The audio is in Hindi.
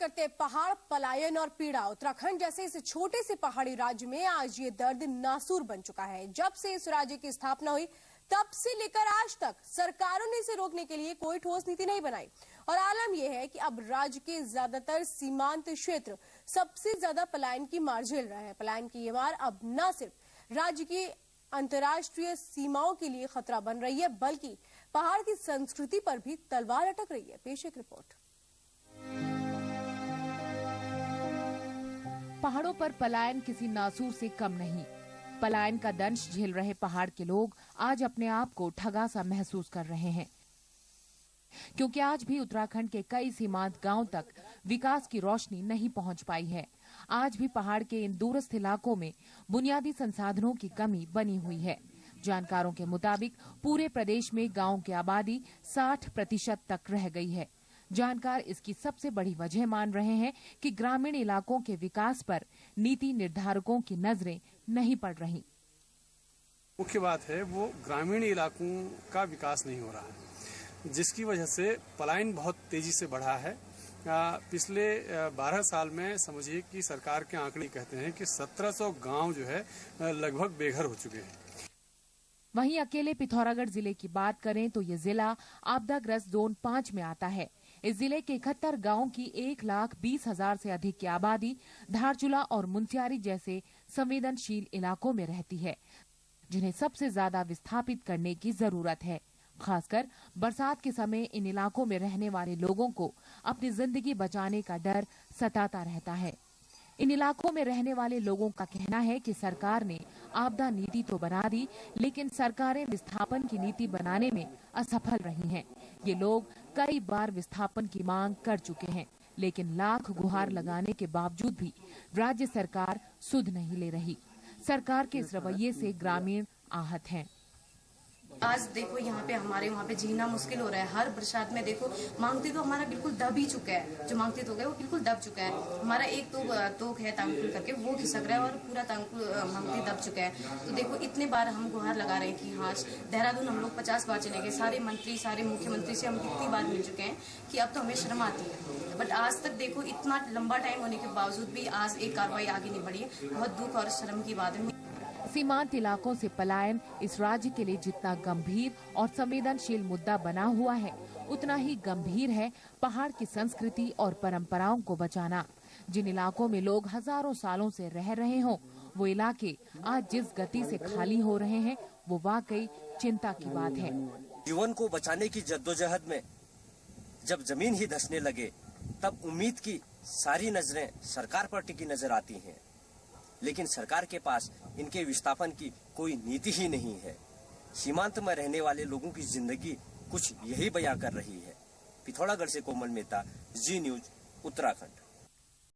करते पहाड़, पलायन और पीड़ा। उत्तराखंड जैसे इस छोटे से पहाड़ी राज्य में आज ये दर्द नासूर बन चुका है। जब से इस राज्य की स्थापना हुई तब से लेकर आज तक सरकारों ने इसे रोकने के लिए कोई ठोस नीति नहीं बनाई। और आलम यह है कि अब राज्य के ज्यादातर सीमांत क्षेत्र सबसे ज्यादा पलायन की मार झेल रहे हैं। पलायन की ये मार अब न सिर्फ राज्य की अंतर्राष्ट्रीय सीमाओं के लिए खतरा बन रही है, बल्कि पहाड़ की संस्कृति पर भी तलवार अटक रही है। पेश एक रिपोर्ट। पहाड़ों पर पलायन किसी नासूर से कम नहीं। पलायन का दंश झेल रहे पहाड़ के लोग आज अपने आप को ठगा सा महसूस कर रहे हैं, क्योंकि आज भी उत्तराखंड के कई सीमांत गांव तक विकास की रोशनी नहीं पहुंच पाई है। आज भी पहाड़ के इन दूरस्थ इलाकों में बुनियादी संसाधनों की कमी बनी हुई है। जानकारों के मुताबिक पूरे प्रदेश में गांवों की आबादी 60% तक रह गई है। जानकार इसकी सबसे बड़ी वजह मान रहे हैं कि ग्रामीण इलाकों के विकास पर नीति निर्धारकों की नजरें नहीं पड़ रही। मुख्य बात है वो ग्रामीण इलाकों का विकास नहीं हो रहा है, जिसकी वजह से पलायन बहुत तेजी से बढ़ा है। पिछले 12 साल में समझिए कि सरकार के आंकड़े कहते हैं कि 1700 गांव जो है लगभग बेघर हो चुके हैं। वहीं अकेले पिथौरागढ़ जिले की बात करें तो ये जिला आपदाग्रस्त जोन 5 में आता है। इस जिले के 71 गांवों की 1,20,000 से अधिक की आबादी धारचूला और मुनस्यारी जैसे संवेदनशील इलाकों में रहती है, जिन्हें सबसे ज्यादा विस्थापित करने की जरूरत है। खासकर बरसात के समय इन इलाकों में रहने वाले लोगों को अपनी जिंदगी बचाने का डर सताता रहता है। इन इलाकों में रहने वाले लोगों का कहना है कि सरकार ने आपदा नीति तो बना दी, लेकिन सरकारें विस्थापन की नीति बनाने में असफल रही हैं। ये लोग कई बार विस्थापन की मांग कर चुके हैं, लेकिन लाख गुहार लगाने के बावजूद भी राज्य सरकार सुध नहीं ले रही। सरकार के इस रवैये से ग्रामीण आहत हैं। आज देखो यहाँ पे हमारे वहाँ पे जीना मुश्किल हो रहा है। हर बरसात में देखो मांगती तो हमारा बिल्कुल दब ही चुका है। जो मांगती तो गए वो बिल्कुल दब चुका है। हमारा एक तोक है तांगपुल करके, वो खिसक रहा है और पूरा तांगपुल मांगती दब चुका है। तो देखो इतने बार हम गुहार लगा रहे हैं कि हाँ, देहरादून हम लोग 50 बार चले गए, सारे मंत्री सारे मुख्यमंत्री से हम कितनी बार मिल चुके हैं कि अब तो हमें शर्म आती है। बट आज तक देखो इतना लंबा टाइम होने के बावजूद भी आज एक कार्रवाई आगे नहीं बढ़ी है। बहुत दुख और शर्म की बात है। सीमांत इलाकों से पलायन इस राज्य के लिए जितना गंभीर और संवेदनशील मुद्दा बना हुआ है, उतना ही गंभीर है पहाड़ की संस्कृति और परंपराओं को बचाना। जिन इलाकों में लोग हजारों सालों से रह रहे हों, वो इलाके आज जिस गति से खाली हो रहे हैं, वो वाकई चिंता की बात है। जीवन को बचाने की जद्दोजहद में जब जमीन ही धंसने लगे, तब उम्मीद की सारी नजरें सरकार पर टिकी नजर आती हैं, लेकिन सरकार के पास इनके विस्थापन की कोई नीति ही नहीं है। सीमांत में रहने वाले लोगों की जिंदगी कुछ यही बयां कर रही है। पिथौरागढ़ से कोमल मेहता, जी न्यूज, उत्तराखंड।